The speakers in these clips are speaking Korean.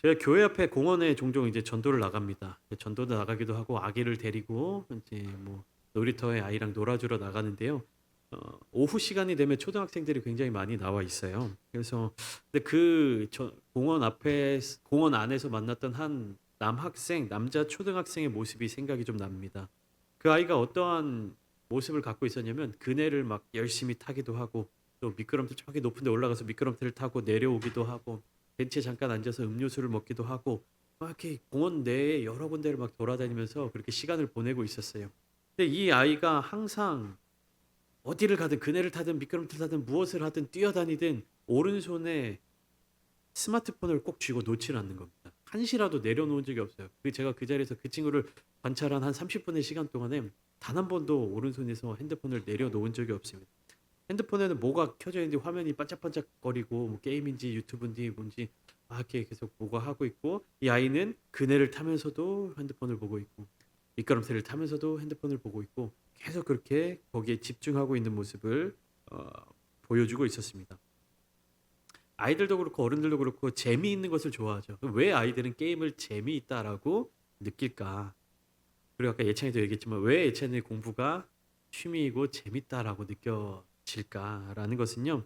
제가 교회 앞에 공원에 종종 이제 전도를 나갑니다. 전도도 나가기도 하고 아기를 데리고 이제 뭐 놀이터에 아이랑 놀아주러 나가는데요. 오후 시간이 되면 초등학생들이 굉장히 많이 나와 있어요. 그래서 근데 공원 앞에 공원 안에서 만났던 한 남학생, 남자 초등학생의 모습이 생각이 좀 납니다. 그 아이가 어떠한 모습을 갖고 있었냐면 그네를 막 열심히 타기도 하고 또 미끄럼틀 저기 높은 데 올라가서 미끄럼틀을 타고 내려오기도 하고 벤치에 잠깐 앉아서 음료수를 먹기도 하고 막 이렇게 공원 내에 여러 군데를 막 돌아다니면서 그렇게 시간을 보내고 있었어요. 근데 이 아이가 항상 어디를 가든 그네를 타든 미끄럼틀 타든 무엇을 하든 뛰어다니든 오른손에 스마트폰을 꼭 쥐고 놓질 않는 겁니다. 한시라도 내려놓은 적이 없어요. 제가 그 자리에서 그 친구를 관찰한 한 30분의 시간 동안에 단 한 번도 오른손에서 핸드폰을 내려놓은 적이 없습니다. 핸드폰에는 뭐가 켜져 있는지 화면이 반짝반짝거리고 뭐 게임인지 유튜브인지 뭔지 이렇게 계속 뭐가 하고 있고 이 아이는 그네를 타면서도 핸드폰을 보고 있고 미끄럼틀을 타면서도 핸드폰을 보고 있고 계속 그렇게 거기에 집중하고 있는 모습을 어, 보여주고 있었습니다. 아이들도 그렇고 어른들도 그렇고 재미있는 것을 좋아하죠. 왜 아이들은 게임을 재미있다라고 느낄까? 그리고 아까 예찬이도 얘기했지만 왜 예찬이의 공부가 취미이고 재밌다라고 느껴질까라는 것은요.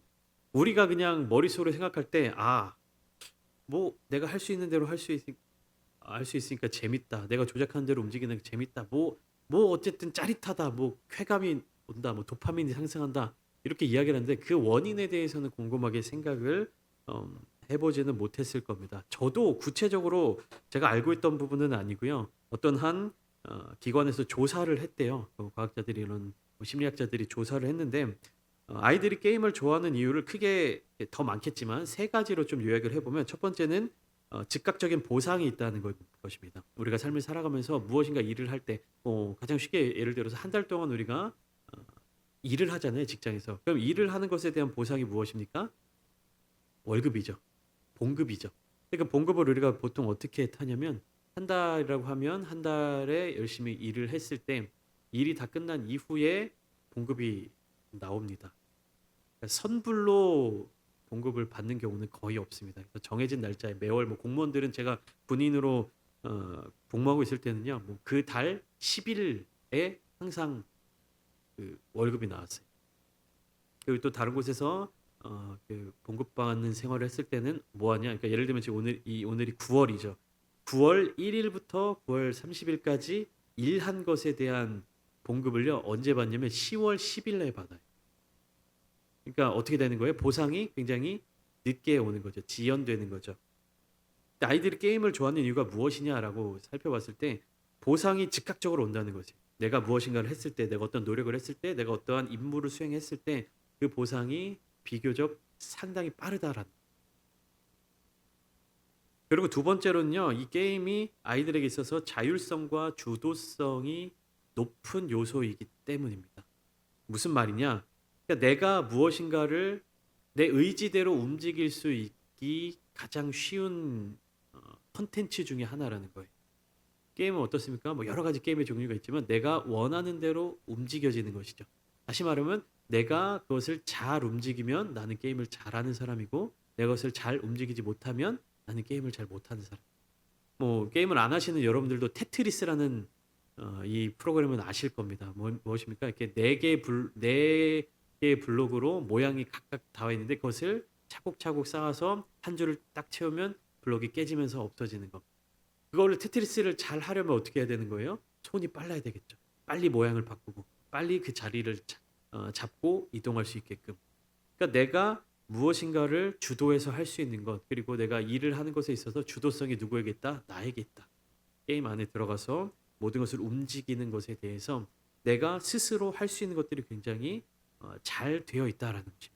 우리가 그냥 머릿속으로 생각할 때 뭐 내가 할 수 있는 대로 할 수 있으니까 재밌다. 내가 조작하는 대로 움직이는 게 재밌다. 뭐 어쨌든 짜릿하다. 뭐 쾌감이 온다. 뭐 도파민이 상승한다. 이렇게 이야기를 하는데 그 원인에 대해서는 곰곰하게 생각을 해보지는 못했을 겁니다. 저도 구체적으로 제가 알고 있던 부분은 아니고요. 어떤 한 기관에서 조사를 했대요. 과학자들이 이런 심리학자들이 조사를 했는데 아이들이 게임을 좋아하는 이유를 크게 더 많겠지만 세 가지로 좀 요약을 해보면 첫 번째는 즉각적인 보상이 있다는 것입니다. 우리가 삶을 살아가면서 무엇인가 일을 할 때, 가장 쉽게 예를 들어서 한 달 동안 우리가 어, 일을 하잖아요, 직장에서. 그럼 일을 하는 것에 대한 보상이 무엇입니까? 월급이죠. 봉급이죠. 그러니까 봉급을 우리가 보통 어떻게 타냐면 한 달이라고 하면 한 달에 열심히 일을 했을 때 일이 다 끝난 이후에 봉급이 나옵니다. 그러니까 선불로 봉급을 받는 경우는 거의 없습니다. 그래서 정해진 날짜에 매월 뭐 공무원들은 제가 군인으로 복무하고 있을 때는요, 뭐 그 달 10일에 항상 그 월급이 나왔어요. 그리고 또 다른 곳에서 그 봉급 받는 생활을 했을 때는 뭐 하냐? 그러니까 예를 들면 지금 오늘이 9월이죠. 9월 1일부터 9월 30일까지 일한 것에 대한 봉급을요 언제 받냐면 10월 10일에 받아요. 그러니까 어떻게 되는 거예요? 보상이 굉장히 늦게 오는 거죠. 지연되는 거죠. 아이들이 게임을 좋아하는 이유가 무엇이냐라고 살펴봤을 때 보상이 즉각적으로 온다는 거지. 내가 무엇인가를 했을 때, 내가 어떤 노력을 했을 때, 내가 어떠한 임무를 수행했을 때 그 보상이 비교적 상당히 빠르다라는. 그리고 두 번째로는요, 이 게임이 아이들에게 있어서 자율성과 주도성이 높은 요소이기 때문입니다. 무슨 말이냐? 그러니까 내가 무엇인가를 내 의지대로 움직일 수 있기 가장 쉬운 컨텐츠 중에 하나라는 거예요. 게임은 어떻습니까? 뭐 여러 가지 게임의 종류가 있지만 내가 원하는 대로 움직여지는 것이죠. 다시 말하면 내가 그것을 잘 움직이면 나는 게임을 잘하는 사람이고 내가 그것을 잘 움직이지 못하면 나는 게임을 잘 못하는 사람. 뭐 게임을 안 하시는 여러분들도 테트리스라는 이 프로그램은 아실 겁니다. 무엇입니까? 이렇게 네 개의 블록으로 모양이 각각 닿아 있는데 그것을 차곡차곡 쌓아서 한 줄을 딱 채우면 블록이 깨지면서 없어지는 것. 그거를 테트리스를 잘 하려면 어떻게 해야 되는 거예요? 손이 빨라야 되겠죠. 빨리 모양을 바꾸고 빨리 그 자리를 잡고 이동할 수 있게끔. 그러니까 내가 무엇인가를 주도해서 할 수 있는 것 그리고 내가 일을 하는 것에 있어서 주도성이 누구에게 있다? 나에게 있다. 게임 안에 들어가서 모든 것을 움직이는 것에 대해서 내가 스스로 할 수 있는 것들이 굉장히 잘 되어 있다라는 거죠.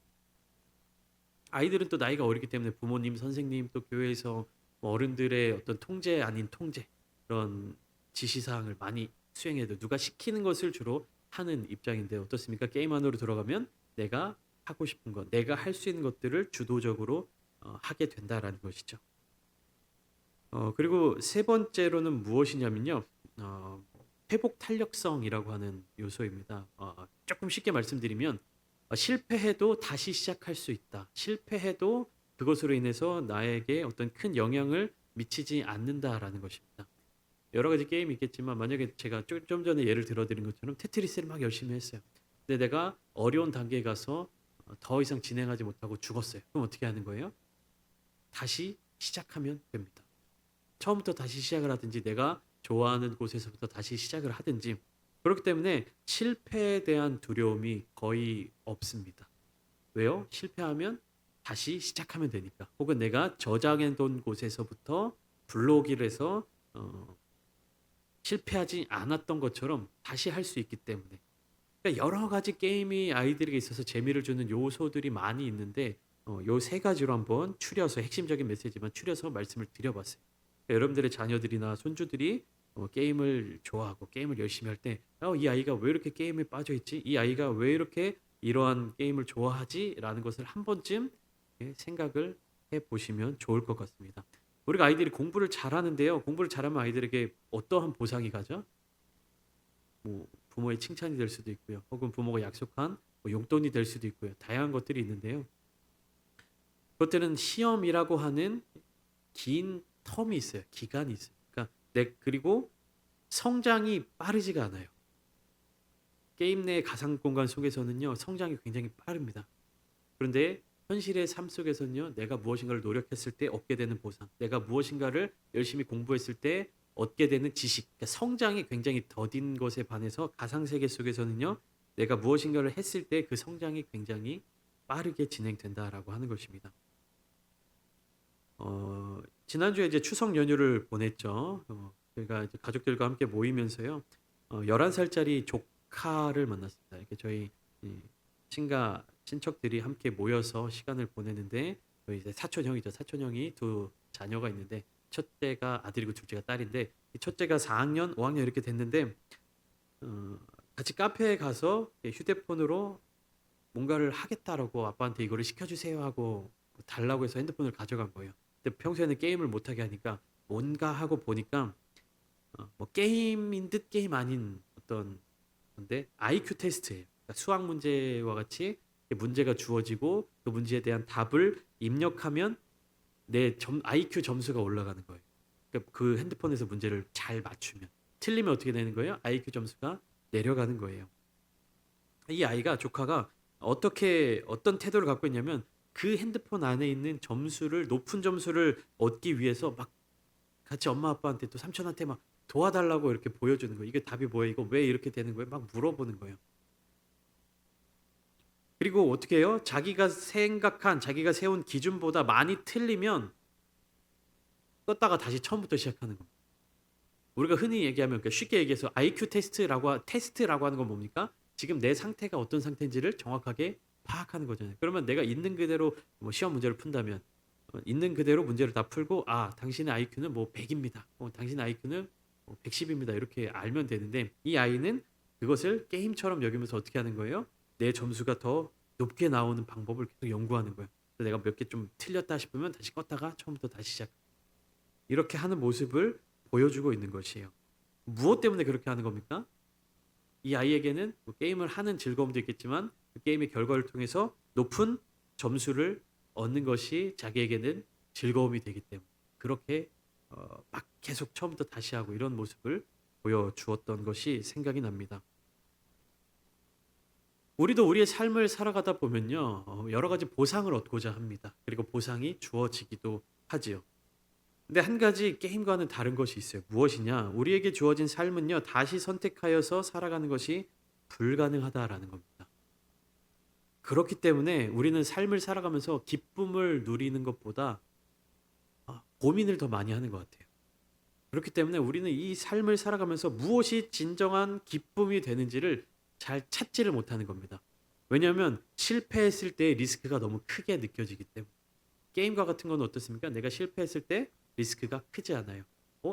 아이들은 또 나이가 어리기 때문에 부모님, 선생님, 또 교회에서 뭐 어른들의 어떤 통제 아닌 통제 그런 지시사항을 많이 수행해도 누가 시키는 것을 주로 하는 입장인데 어떻습니까? 게임 안으로 들어가면 내가 하고 싶은 것, 내가 할 수 있는 것들을 주도적으로 하게 된다라는 것이죠. 그리고 세 번째로는 무엇이냐면요. 어, 회복 탄력성이라고 하는 요소입니다. 조금 쉽게 말씀드리면 실패해도 다시 시작할 수 있다. 실패해도 그것으로 인해서 나에게 어떤 큰 영향을 미치지 않는다라는 것입니다. 여러 가지 게임이 있겠지만 만약에 제가 좀 전에 예를 들어드린 것처럼 테트리스를 막 열심히 했어요. 근데 내가 어려운 단계에 가서 더 이상 진행하지 못하고 죽었어요. 그럼 어떻게 하는 거예요? 다시 시작하면 됩니다. 처음부터 다시 시작을 하든지 내가 좋아하는 곳에서부터 다시 시작을 하든지 그렇기 때문에 실패에 대한 두려움이 거의 없습니다. 왜요? 실패하면 다시 시작하면 되니까. 혹은 내가 저장해 둔 곳에서부터 불러오기를 해서 실패하지 않았던 것처럼 다시 할 수 있기 때문에. 그러니까 여러 가지 게임이 아이들에게 있어서 재미를 주는 요소들이 많이 있는데 요 세 가지로 한번 추려서 핵심적인 메시지만 추려서 말씀을 드려봤어요. 그러니까 여러분들의 자녀들이나 손주들이 게임을 좋아하고 게임을 열심히 할 때, 이 아이가 왜 이렇게 게임에 빠져 있지? 이 아이가 왜 이렇게 이러한 게임을 좋아하지? 라는 것을 한 번쯤 생각을 해 보시면 좋을 것 같습니다. 우리가 아이들이 공부를 잘하는데요. 공부를 잘하면 아이들에게 어떠한 보상이 가죠? 뭐 부모의 칭찬이 될 수도 있고요. 혹은 부모가 약속한 뭐 용돈이 될 수도 있고요. 다양한 것들이 있는데요. 그것들은 시험이라고 하는 긴 텀이 있어요. 기간이 있어요. 그러니까 그리고 성장이 빠르지가 않아요. 게임 내 가상 공간 속에서는요. 성장이 굉장히 빠릅니다. 그런데 현실의 삶 속에서는요. 내가 무엇인가를 노력했을 때 얻게 되는 보상, 내가 무엇인가를 열심히 공부했을 때 얻게 되는 지식, 그러니까 성장이 굉장히 더딘 것에 반해서 가상 세계 속에서는요. 내가 무엇인가를 했을 때 그 성장이 굉장히 빠르게 진행된다라고 하는 것입니다. 지난주에 이제 추석 연휴를 보냈죠. 저희가 이제 가족들과 함께 모이면서요. 11살짜리 조카를 만났습니다. 이렇게 저희 이 친가 친척들이 함께 모여서 시간을 보내는데 저희 이제 사촌형이죠. 사촌형이 두 자녀가 있는데 첫째가 아들이고 둘째가 딸인데 이 첫째가 4학년, 5학년 이렇게 됐는데 어, 같이 카페에 가서 휴대폰으로 뭔가를 하겠다라고 아빠한테 이거를 시켜주세요 하고 달라고 해서 핸드폰을 가져간 거예요. 근데 평소에는 게임을 못하게 하니까 뭔가 하고 보니까 뭐 게임인 듯 게임 아닌 어떤 건데 IQ 테스트예요. 그러니까 수학 문제와 같이 문제가 주어지고 그 문제에 대한 답을 입력하면 내 IQ 점수가 올라가는 거예요. 그러니까 그 핸드폰에서 문제를 잘 맞추면 틀리면 어떻게 되는 거예요? IQ 점수가 내려가는 거예요. 이 아이가 조카가 어떤 태도를 갖고 있냐면 그 핸드폰 안에 있는 점수를 높은 점수를 얻기 위해서 막 같이 엄마 아빠한테 또 삼촌한테 막 도와달라고 이렇게 보여주는 거예요. 이게 답이 뭐예요? 이거 왜 이렇게 되는 거예요? 막 물어보는 거예요. 그리고 어떻게 해요? 자기가 세운 기준보다 많이 틀리면 껐다가 다시 처음부터 시작하는 겁니다. 우리가 흔히 얘기하면 그러니까 쉽게 얘기해서 IQ 테스트라고 하는 건 뭡니까? 지금 내 상태가 어떤 상태인지를 정확하게 파악하는 거잖아요. 그러면 내가 있는 그대로 뭐 시험 문제를 푼다면 있는 그대로 문제를 다 풀고 당신의 IQ는 뭐 100입니다. 당신의 IQ는 110입니다. 이렇게 알면 되는데 이 아이는 그것을 게임처럼 여기면서 어떻게 하는 거예요? 내 점수가 더 높게 나오는 방법을 계속 연구하는 거예요. 그래서 내가 몇 개 좀 틀렸다 싶으면 다시 껐다가 처음부터 다시 시작. 이렇게 하는 모습을 보여주고 있는 것이에요. 무엇 때문에 그렇게 하는 겁니까? 이 아이에게는 뭐 게임을 하는 즐거움도 있겠지만 그 게임의 결과를 통해서 높은 점수를 얻는 것이 자기에게는 즐거움이 되기 때문에 그렇게 막 계속 처음부터 다시 하고 이런 모습을 보여주었던 것이 생각이 납니다. 우리도 우리의 삶을 살아가다 보면요 여러 가지 보상을 얻고자 합니다. 그리고 보상이 주어지기도 하지요. 근데 한 가지 게임과는 다른 것이 있어요. 무엇이냐? 우리에게 주어진 삶은요, 다시 선택하여서 살아가는 것이 불가능하다라는 겁니다. 그렇기 때문에 우리는 삶을 살아가면서 기쁨을 누리는 것보다 고민을 더 많이 하는 것 같아요. 그렇기 때문에 우리는 이 삶을 살아가면서 무엇이 진정한 기쁨이 되는지를 잘 찾지를 못하는 겁니다. 왜냐하면 실패했을 때 리스크가 너무 크게 느껴지기 때문에. 게임과 같은 건 어떻습니까? 내가 실패했을 때 리스크가 크지 않아요.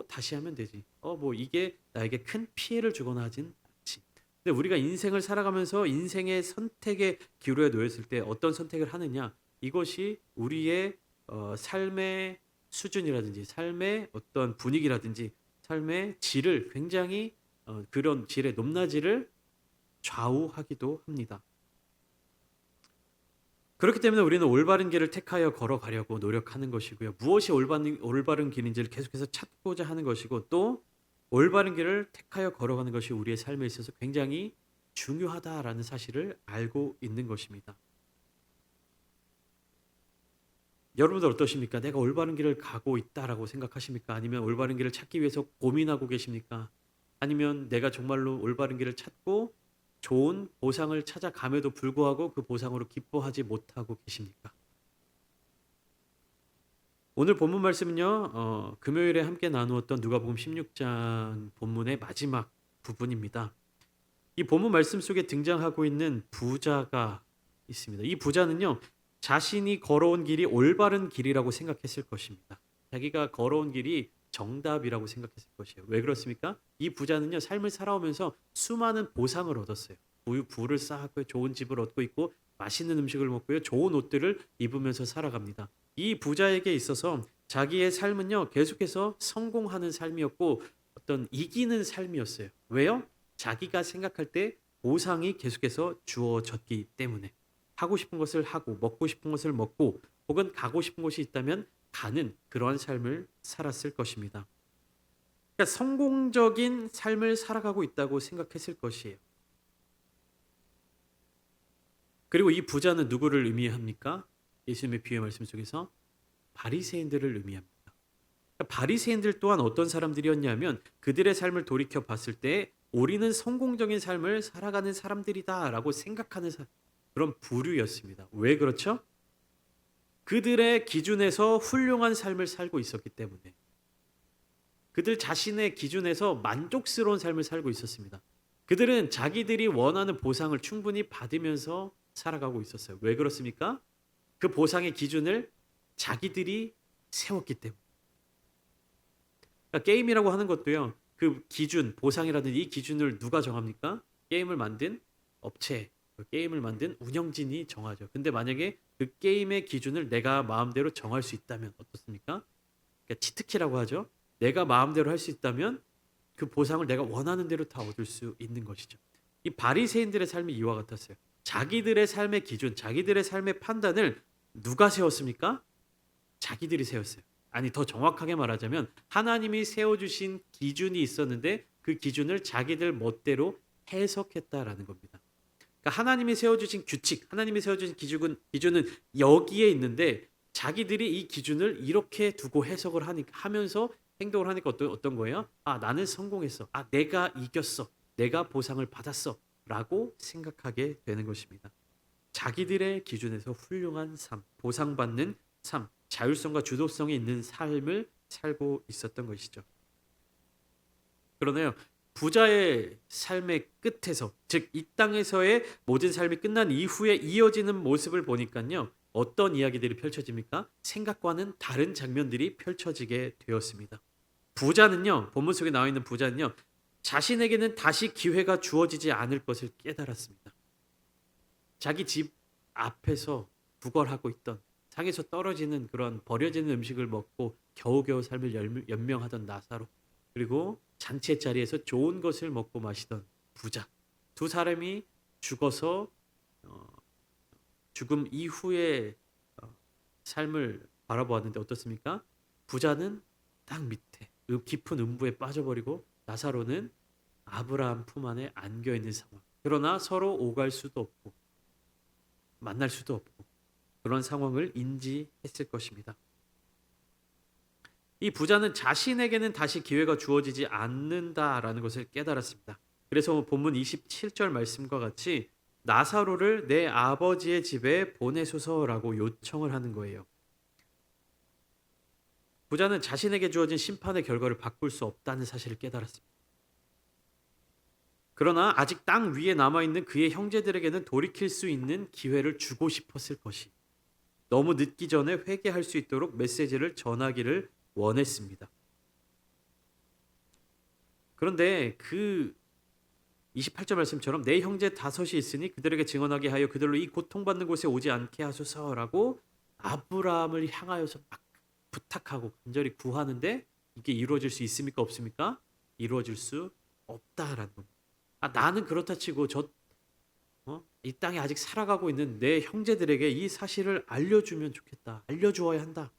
다시 하면 되지. 뭐 이게 나에게 큰 피해를 주거나 하진 않지. 근데 우리가 인생을 살아가면서 인생의 선택의 기로에 놓였을 때 어떤 선택을 하느냐? 이것이 우리의 삶의 수준이라든지 삶의 어떤 분위기라든지 삶의 질을 굉장히 그런 질의 높낮이를 좌우하기도 합니다. 그렇기 때문에 우리는 올바른 길을 택하여 걸어가려고 노력하는 것이고요. 무엇이 올바른 길인지를 계속해서 찾고자 하는 것이고 또 올바른 길을 택하여 걸어가는 것이 우리의 삶에 있어서 굉장히 중요하다라는 사실을 알고 있는 것입니다. 여러분들 어떠십니까? 내가 올바른 길을 가고 있다라고 생각하십니까? 아니면 올바른 길을 찾기 위해서 고민하고 계십니까? 아니면 내가 정말로 올바른 길을 찾고 좋은 보상을 찾아감에도 불구하고 그 보상으로 기뻐하지 못하고 계십니까? 오늘 본문 말씀은요. 금요일에 함께 나누었던 누가복음 16장 본문의 마지막 부분입니다. 이 본문 말씀 속에 등장하고 있는 부자가 있습니다. 이 부자는요. 자신이 걸어온 길이 올바른 길이라고 생각했을 것입니다. 자기가 걸어온 길이 정답이라고 생각했을 것이에요. 왜 그렇습니까? 이 부자는요. 삶을 살아오면서 수많은 보상을 얻었어요. 부를 쌓았고요. 좋은 집을 얻고 있고 맛있는 음식을 먹고요. 좋은 옷들을 입으면서 살아갑니다. 이 부자에게 있어서 자기의 삶은요. 계속해서 성공하는 삶이었고 어떤 이기는 삶이었어요. 왜요? 자기가 생각할 때 보상이 계속해서 주어졌기 때문에 하고 싶은 것을 하고 먹고 싶은 것을 먹고 혹은 가고 싶은 곳이 있다면 가는 그러한 삶을 살았을 것입니다. 그러니까 성공적인 삶을 살아가고 있다고 생각했을 것이에요. 그리고 이 부자는 누구를 의미합니까? 예수님의 비유의 말씀 속에서 바리새인들을 의미합니다. 그러니까 바리새인들 또한 어떤 사람들이었냐면 그들의 삶을 돌이켜 봤을 때 우리는 성공적인 삶을 살아가는 사람들이다라고 생각하는 그런 부류였습니다. 왜 그렇죠? 그들의 기준에서 훌륭한 삶을 살고 있었기 때문에 그들 자신의 기준에서 만족스러운 삶을 살고 있었습니다. 그들은 자기들이 원하는 보상을 충분히 받으면서 살아가고 있었어요. 왜 그렇습니까? 그 보상의 기준을 자기들이 세웠기 때문에. 그러니까 게임이라고 하는 것도요. 그 기준, 보상이라든 이 기준을 누가 정합니까? 게임을 만든 업체, 그 게임을 만든 운영진이 정하죠. 근데 만약에 그 게임의 기준을 내가 마음대로 정할 수 있다면 어떻습니까? 그러니까 치트키라고 하죠. 내가 마음대로 할 수 있다면 그 보상을 내가 원하는 대로 다 얻을 수 있는 것이죠. 이 바리새인들의 삶이 이와 같았어요. 자기들의 삶의 기준, 자기들의 삶의 판단을 누가 세웠습니까? 자기들이 세웠어요. 아니 더 정확하게 말하자면 하나님이 세워주신 기준이 있었는데 그 기준을 자기들 멋대로 해석했다라는 겁니다. 그러니까 하나님이 세워주신 규칙, 하나님이 세워주신 기준은 여기에 있는데 자기들이 이 기준을 이렇게 두고 해석을 하면서 행동을 하니까 어떤 거예요? 아 나는 성공했어. 아 내가 이겼어. 내가 보상을 받았어. 라고 생각하게 되는 것입니다. 자기들의 기준에서 훌륭한 삶, 보상받는 삶, 자율성과 주도성이 있는 삶을 살고 있었던 것이죠. 그러네요. 부자의 삶의 끝에서, 즉 이 땅에서의 모든 삶이 끝난 이후에 이어지는 모습을 보니까요. 어떤 이야기들이 펼쳐집니까? 생각과는 다른 장면들이 펼쳐지게 되었습니다. 부자는요. 본문 속에 나와 있는 부자는요. 자신에게는 다시 기회가 주어지지 않을 것을 깨달았습니다. 자기 집 앞에서 구걸하고 있던 상에서 떨어지는 그런 버려지는 음식을 먹고 겨우겨우 삶을 연명하던 나사로 그리고 잔치의 자리에서 좋은 것을 먹고 마시던 부자 두 사람이 죽어서 죽음 이후의 삶을 바라보았는데 어떻습니까? 부자는 땅 밑에 깊은 음부에 빠져버리고 나사로는 아브라함 품 안에 안겨 있는 상황. 그러나 서로 오갈 수도 없고 만날 수도 없고 그런 상황을 인지했을 것입니다. 이 부자는 자신에게는 다시 기회가 주어지지 않는다라는 것을 깨달았습니다. 그래서 본문 27절 말씀과 같이 나사로를 내 아버지의 집에 보내소서라고 요청을 하는 거예요. 부자는 자신에게 주어진 심판의 결과를 바꿀 수 없다는 사실을 깨달았습니다. 그러나 아직 땅 위에 남아있는 그의 형제들에게는 돌이킬 수 있는 기회를 주고 싶었을 것이 너무 늦기 전에 회개할 수 있도록 메시지를 전하기를 원했습니다. 그런데 그 28절 말씀처럼 내 형제 다섯이 있으니 그들에게 증언하게 하여 그들로 이 고통받는 곳에 오지 않게 하소서라고 아브라함을 향하여서 막 부탁하고 간절히 구하는데 이게 이루어질 수 있습니까? 없습니까? 이루어질 수 없다라는 겁니다. 아, 나는 그렇다 치고 이 땅에 아직 살아가고 있는 내 형제들에게 이 사실을 알려주면 좋겠다. 알려주어야 한다.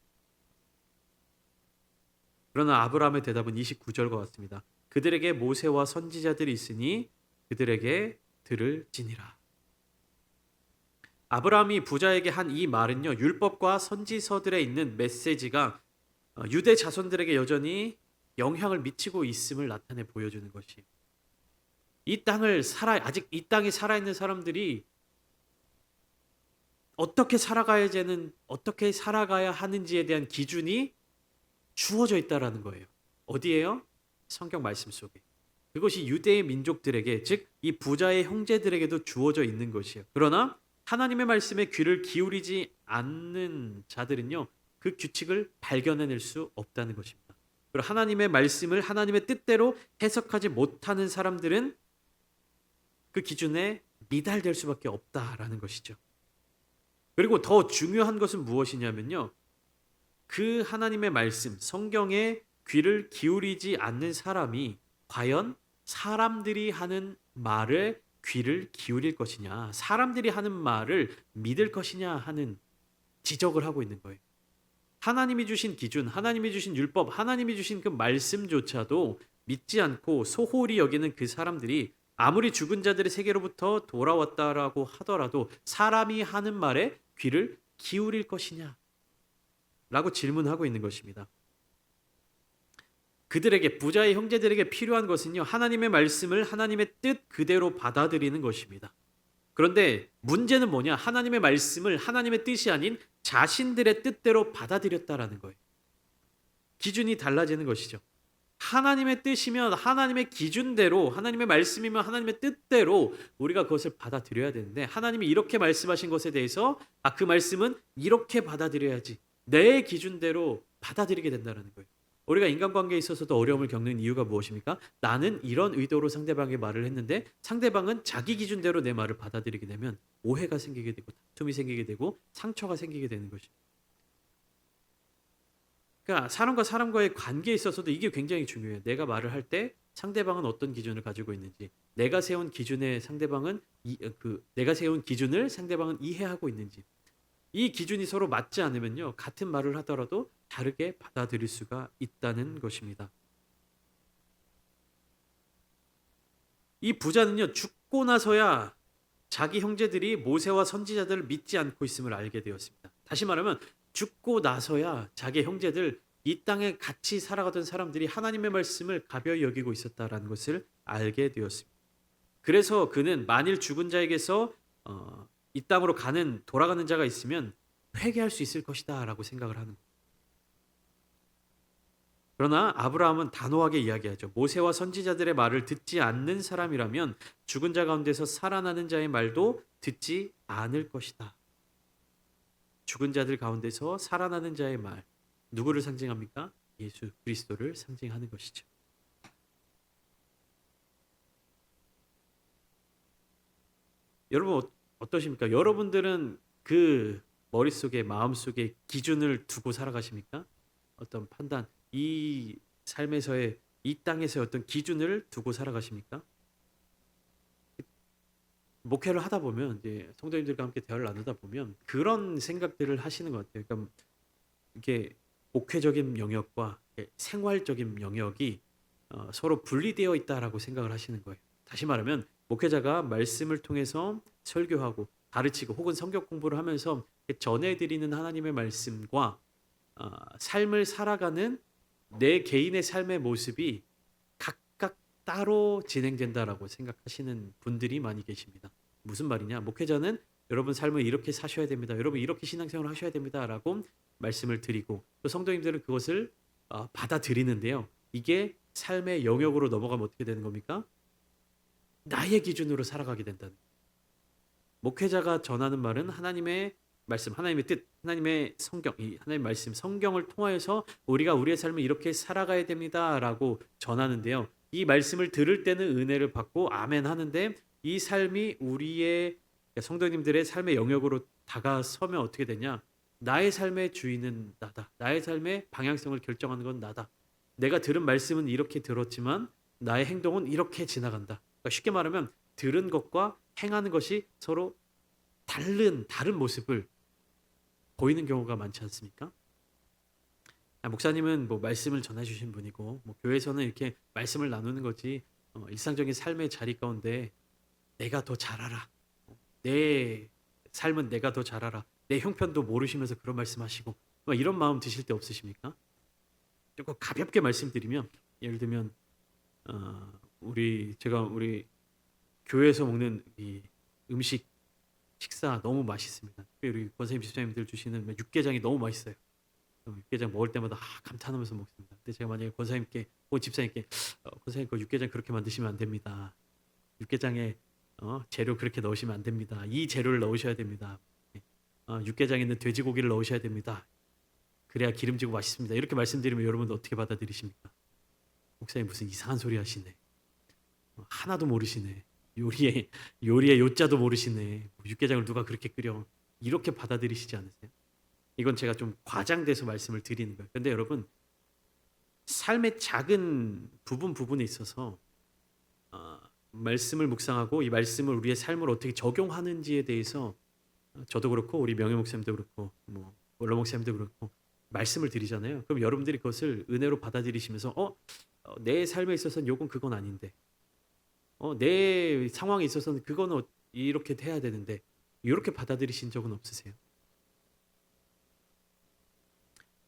그러나 아브라함의 대답은 29절과 같습니다. 그들에게 모세와 선지자들이 있으니 그들에게 들을지니라. 아브라함이 부자에게 한 이 말은요, 율법과 선지서들에 있는 메시지가 유대 자손들에게 여전히 영향을 미치고 있음을 나타내 보여주는 것이, 아직 이 땅에 살아있는 사람들이 어떻게 살아가야 하는지에 대한 기준이 주어져 있다라는 거예요. 어디에요? 성경 말씀 속에. 그것이 유대의 민족들에게, 즉 이 부자의 형제들에게도 주어져 있는 것이에요. 그러나 하나님의 말씀에 귀를 기울이지 않는 자들은요, 그 규칙을 발견해낼 수 없다는 것입니다. 그리고 하나님의 말씀을 하나님의 뜻대로 해석하지 못하는 사람들은 그 기준에 미달될 수밖에 없다라는 것이죠. 그리고 더 중요한 것은 무엇이냐면요, 그 하나님의 말씀, 성경에 귀를 기울이지 않는 사람이 과연 사람들이 하는 말에 귀를 기울일 것이냐, 사람들이 하는 말을 믿을 것이냐 하는 지적을 하고 있는 거예요. 하나님이 주신 기준, 하나님이 주신 율법, 하나님이 주신 그 말씀조차도 믿지 않고 소홀히 여기는 그 사람들이 아무리 죽은 자들의 세계로부터 돌아왔다라고 하더라도 사람이 하는 말에 귀를 기울일 것이냐 라고 질문하고 있는 것입니다. 그들에게, 부자의 형제들에게 필요한 것은요, 하나님의 말씀을 하나님의 뜻 그대로 받아들이는 것입니다. 그런데 문제는 뭐냐? 하나님의 말씀을 하나님의 뜻이 아닌 자신들의 뜻대로 받아들였다라는 거예요. 기준이 달라지는 것이죠. 하나님의 뜻이면 하나님의 기준대로, 하나님의 말씀이면 하나님의 뜻대로 우리가 그것을 받아들여야 되는데, 하나님이 이렇게 말씀하신 것에 대해서 그 말씀은 이렇게 받아들여야지, 내 기준대로 받아들이게 된다는 거예요. 우리가 인간관계에 있어서도 어려움을 겪는 이유가 무엇입니까? 나는 이런 의도로 상대방의 말을 했는데 상대방은 자기 기준대로 내 말을 받아들이게 되면 오해가 생기게 되고 다툼이 생기게 되고 상처가 생기게 되는 것입니다. 그러니까 사람과 사람과의 관계에 있어서도 이게 굉장히 중요해요. 내가 말을 할 때 상대방은 어떤 기준을 가지고 있는지, 내가 세운 기준을 상대방은 이해하고 있는지, 이 기준이 서로 맞지 않으면요, 같은 말을 하더라도 다르게 받아들일 수가 있다는 것입니다. 이 부자는요, 죽고 나서야 자기 형제들이 모세와 선지자들을 믿지 않고 있음을 알게 되었습니다. 다시 말하면 죽고 나서야 자기 형제들, 이 땅에 같이 살아가던 사람들이 하나님의 말씀을 가벼이 여기고 있었다라는 것을 알게 되었습니다. 그래서 그는 만일 죽은 자에게서 이 땅으로 돌아가는 자가 있으면 회개할 수 있을 것이다 라고 생각을 하는 거예요. 그러나 아브라함은 단호하게 이야기하죠. 모세와 선지자들의 말을 듣지 않는 사람이라면 죽은 자 가운데서 살아나는 자의 말도 듣지 않을 것이다. 죽은 자들 가운데서 살아나는 자의 말, 누구를 상징합니까? 예수 그리스도를 상징하는 것이죠. 여러분 어떠십니까? 여러분들은 그 머릿속에, 마음속에 기준을 두고 살아가십니까? 어떤 판단, 이 삶에서의, 이 땅에서의 어떤 기준을 두고 살아가십니까? 목회를 하다 보면, 이제 성도님들과 함께 대화를 나누다 보면 그런 생각들을 하시는 것 같아요. 그러니까 이게 목회적인 영역과 생활적인 영역이 서로 분리되어 있다라고 생각을 하시는 거예요. 다시 말하면 목회자가 말씀을 통해서 설교하고 가르치고 혹은 성경 공부를 하면서 전해드리는 하나님의 말씀과 삶을 살아가는 내 개인의 삶의 모습이 각각 따로 진행된다라고 생각하시는 분들이 많이 계십니다. 무슨 말이냐? 목회자는 여러분 삶을 이렇게 사셔야 됩니다. 여러분 이렇게 신앙생활을 하셔야 됩니다라고 말씀을 드리고, 또 성도님들은 그것을 받아들이는데요. 이게 삶의 영역으로 넘어가면 어떻게 되는 겁니까? 나의 기준으로 살아가게 된다는 거예요. 목회자가 전하는 말은 하나님의 말씀, 하나님의 뜻, 하나님의 성경, 이 하나님의 말씀, 성경을 통하여서 우리가 우리의 삶을 이렇게 살아가야 됩니다라고 전하는데요. 이 말씀을 들을 때는 은혜를 받고 아멘 하는데, 이 삶이 우리의 성도님들의 삶의 영역으로 다가서면 어떻게 되냐? 나의 삶의 주인은 나다. 나의 삶의 방향성을 결정하는 건 나다. 내가 들은 말씀은 이렇게 들었지만 나의 행동은 이렇게 지나간다. 그러니까 쉽게 말하면 들은 것과 행하는 것이 서로 다른 모습을 보이는 경우가 많지 않습니까? 목사님은 뭐 말씀을 전해 주신 분이고 뭐 교회에서는 이렇게 말씀을 나누는 거지 일상적인 삶의 자리 가운데 내가 더 잘 알아. 내 삶은 내가 더 잘 알아. 내 형편도 모르시면서 그런 말씀하시고 막 이런 마음 드실 때 없으십니까? 조금 가볍게 말씀드리면 예를 들면 우리 교회에서 먹는 이 음식 식사 너무 맛있습니다. 특히 우리 권사님 집사님들 주시는 육개장이 너무 맛있어요. 육개장 먹을 때마다 감탄하면서 먹습니다. 근데 제가 만약에 권사님께 혹은 집사님께 권사님 그 육개장 그렇게 만드시면 안 됩니다. 육개장에 재료 그렇게 넣으시면 안 됩니다. 이 재료를 넣으셔야 됩니다. 육개장에 있는 돼지고기를 넣으셔야 됩니다. 그래야 기름지고 맛있습니다. 이렇게 말씀드리면 여러분 어떻게 받아들이십니까? 목사님 무슨 이상한 소리 하시네. 하나도 모르시네. 요리의 요자도 모르시네. 육개장을 누가 그렇게 끓여. 이렇게 받아들이시지 않으세요? 이건 제가 좀 과장돼서 말씀을 드리는 거예요. 근데 여러분 삶의 작은 부분에 있어서 말씀을 묵상하고 이 말씀을 우리의 삶을 어떻게 적용하는지에 대해서 저도 그렇고 우리 명예 목사님도 그렇고 뭐 원로 목사님도 그렇고 말씀을 드리잖아요. 그럼 여러분들이 그것을 은혜로 받아들이시면서 내 삶에 있어서는 요건 그건 아닌데 내 상황에 있어서는 그거는 이렇게 해야 되는데 이렇게 받아들이신 적은 없으세요?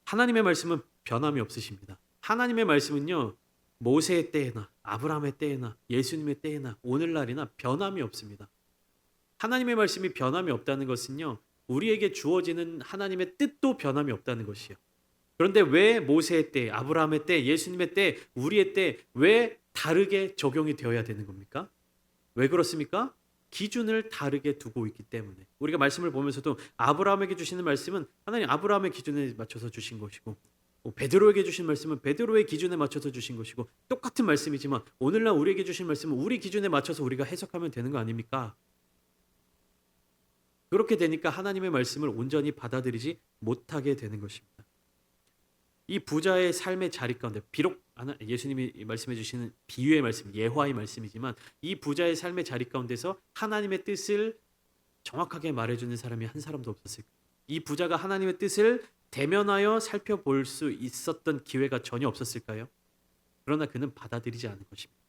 하나님의 말씀은 변함이 없으십니다. 하나님의 말씀은요. 모세의 때에나 아브라함의 때에나 예수님의 때에나 오늘날이나 변함이 없습니다. 하나님의 말씀이 변함이 없다는 것은요. 우리에게 주어지는 하나님의 뜻도 변함이 없다는 것이요. 그런데 왜 모세의 때, 아브라함의 때, 예수님의 때, 우리의 때 왜 다르게 적용이 되어야 되는 겁니까? 왜 그렇습니까? 기준을 다르게 두고 있기 때문에. 우리가 말씀을 보면서도 아브라함에게 주시는 말씀은 하나님 아브라함의 기준에 맞춰서 주신 것이고 베드로에게 주신 말씀은 베드로의 기준에 맞춰서 주신 것이고 똑같은 말씀이지만 오늘날 우리에게 주신 말씀은 우리 기준에 맞춰서 우리가 해석하면 되는 거 아닙니까? 그렇게 되니까 하나님의 말씀을 온전히 받아들이지 못하게 되는 것입니다. 이 부자의 삶의 자리 가운데 비록 예수님이 말씀해 주시는 비유의 말씀, 예화의 말씀이지만 이 부자의 삶의 자리 가운데서 하나님의 뜻을 정확하게 말해주는 사람이 한 사람도 없었을 거예요. 이 부자가 하나님의 뜻을 대면하여 살펴볼 수 있었던 기회가 전혀 없었을까요? 그러나 그는 받아들이지 않은 것입니다.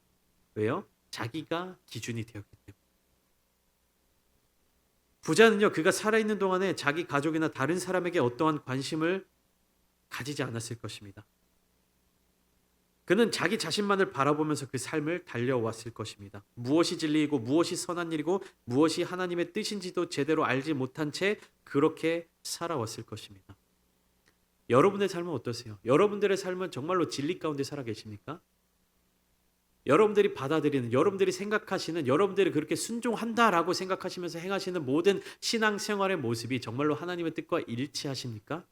왜요? 자기가 기준이 되었기 때문에. 부자는요, 그가 살아있는 동안에 자기 가족이나 다른 사람에게 어떠한 관심을 가지지 않았을 것입니다. 그는 자기 자신만을 바라보면서 그 삶을 달려왔을 것입니다. 무엇이 진리이고 무엇이 선한 일이고 무엇이 하나님의 뜻인지도 제대로 알지 못한 채 그렇게 살아왔을 것입니다. 여러분의 삶은 어떠세요? 여러분들의 삶은 정말로 진리 가운데 살아 계십니까? 여러분들이 받아들이는, 여러분들이 생각하시는, 여러분들이 그렇게 순종한다라고 생각하시면서 행하시는 모든 신앙생활의 모습이 정말로 하나님의 뜻과 일치하십니까?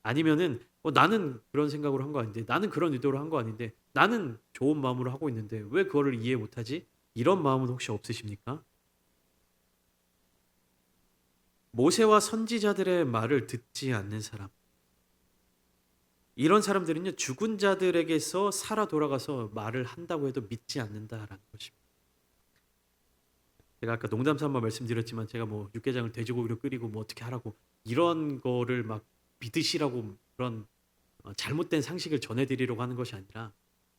아니면은 나는 그런 생각으로 한 거 아닌데, 나는 그런 의도로 한 거 아닌데, 나는 좋은 마음으로 하고 있는데 왜 그거를 이해 못하지? 이런 마음은 혹시 없으십니까? 모세와 선지자들의 말을 듣지 않는 사람, 이런 사람들은요 죽은 자들에게서 살아 돌아가서 말을 한다고 해도 믿지 않는다라는 것입니다. 제가 아까 농담 삼아 말씀드렸지만 제가 뭐 육개장을 돼지고기로 끓이고 뭐 어떻게 하라고 이런 거를 막 믿으시라고 그런 잘못된 상식을 전해드리려고 하는 것이 아니라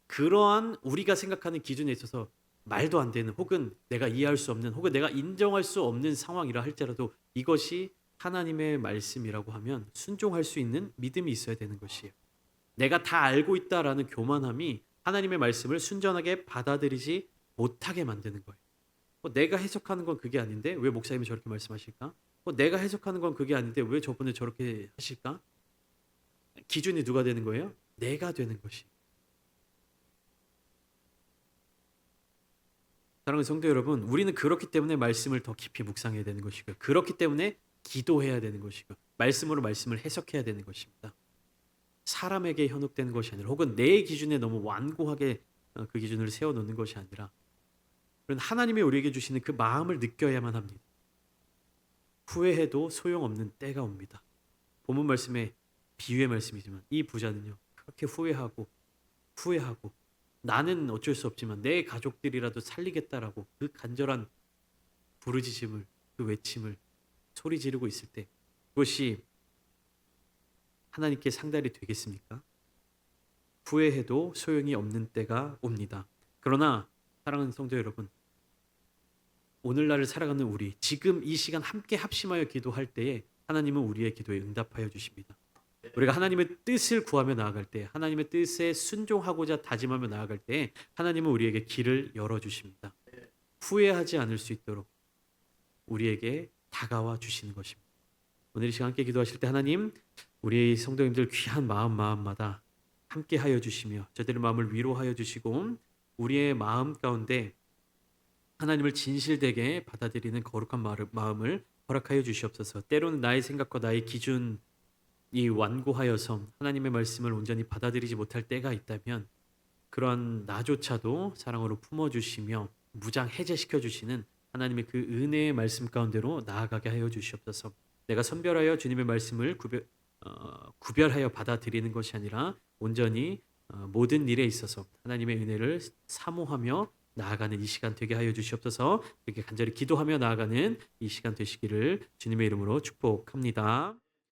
그러한 우리가 생각하는 기준에 있어서 말도 안 되는 혹은 내가 이해할 수 없는 혹은 내가 인정할 수 없는 상황이라 할지라도 이것이 하나님의 말씀이라고 하면 순종할 수 있는 믿음이 있어야 되는 것이에요. 내가 다 알고 있다라는 교만함이 하나님의 말씀을 순전하게 받아들이지 못하게 만드는 거예요. 내가 해석하는 건 그게 아닌데 왜 목사님이 저렇게 말씀하실까? 내가 해석하는 건 그게 아닌데 왜 저분은 저렇게 하실까? 기준이 누가 되는 거예요? 내가 되는 것이. 사랑하는 성도 여러분, 우리는 그렇기 때문에 말씀을 더 깊이 묵상해야 되는 것이고요. 그렇기 때문에 기도해야 되는 것이고 말씀으로 말씀을 해석해야 되는 것입니다. 사람에게 현혹되는 것이 아니라 혹은 내 기준에 너무 완고하게 그 기준을 세워놓는 것이 아니라 그런 하나님이 우리에게 주시는 그 마음을 느껴야만 합니다. 후회해도 소용없는 때가 옵니다. 본문 말씀에 비유의 말씀이지만 이 부자는요 그렇게 후회하고 나는 어쩔 수 없지만 내 가족들이라도 살리겠다라고 그 간절한 부르짖음을, 그 외침을 소리 지르고 있을 때 그것이 하나님께 상달이 되겠습니까? 후회해도 소용이 없는 때가 옵니다. 그러나 사랑하는 성도 여러분, 오늘날을 살아가는 우리, 지금 이 시간 함께 합심하여 기도할 때에 하나님은 우리의 기도에 응답하여 주십니다. 우리가 하나님의 뜻을 구하며 나아갈 때, 하나님의 뜻에 순종하고자 다짐하며 나아갈 때 하나님은 우리에게 길을 열어 주십니다. 후회하지 않을 수 있도록 우리에게 다가와 주시는 것입니다. 오늘 이 시간 함께 기도하실 때 하나님, 우리 성도님들 귀한 마음마다 함께 하여 주시며 저들의 마음을 위로하여 주시고 우리의 마음 가운데 하나님을 진실되게 받아들이는 거룩한 마음을 허락하여 주시옵소서. 때로는 나의 생각과 나의 기준이 완고하여서 하나님의 말씀을 온전히 받아들이지 못할 때가 있다면 그러한 나조차도 사랑으로 품어주시며 무장 해제시켜 주시는 하나님의 그 은혜의 말씀 가운데로 나아가게 하여 주시옵소서. 내가 선별하여 주님의 말씀을 구별하여 받아들이는 것이 아니라 온전히 모든 일에 있어서 하나님의 은혜를 사모하며 나아가는 이 시간 되게 하여 주시옵소서. 이렇게 간절히 기도하며 나아가는 이 시간 되시기를 주님의 이름으로 축복합니다.